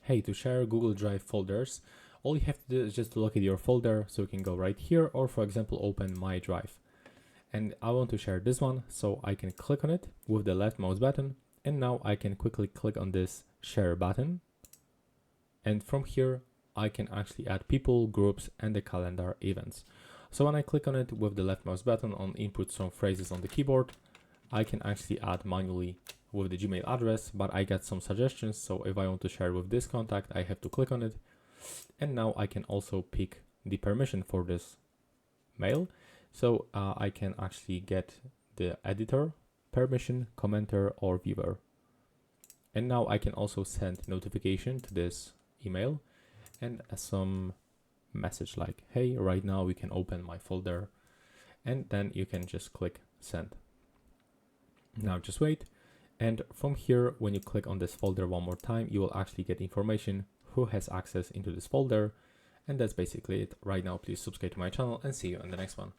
hey, to share Google Drive folders, all you have to do is just to look at your folder. So you can go right here, or for example, open My Drive. And I want to share this one, so I can click on it with the left mouse button. And now I can quickly click on this share button. And from here, I can actually add people, groups, and the calendar events. So when I click on it with the left mouse button on input some phrases on the keyboard, I can actually add manually with the Gmail address, but I got some suggestions. So if I want to share with this contact, I have to click on it. And now I can also pick the permission for this mail. So I can actually get the editor permission, commenter, or viewer. And now I can also send notification to this email and some message like, hey, right now we can open my folder, and then you can just click send. Now just wait, and from here, when you click on this folder one more time, you will actually get information who has access into this folder. And that's basically it. Right now, please subscribe to my channel and see you in the next one.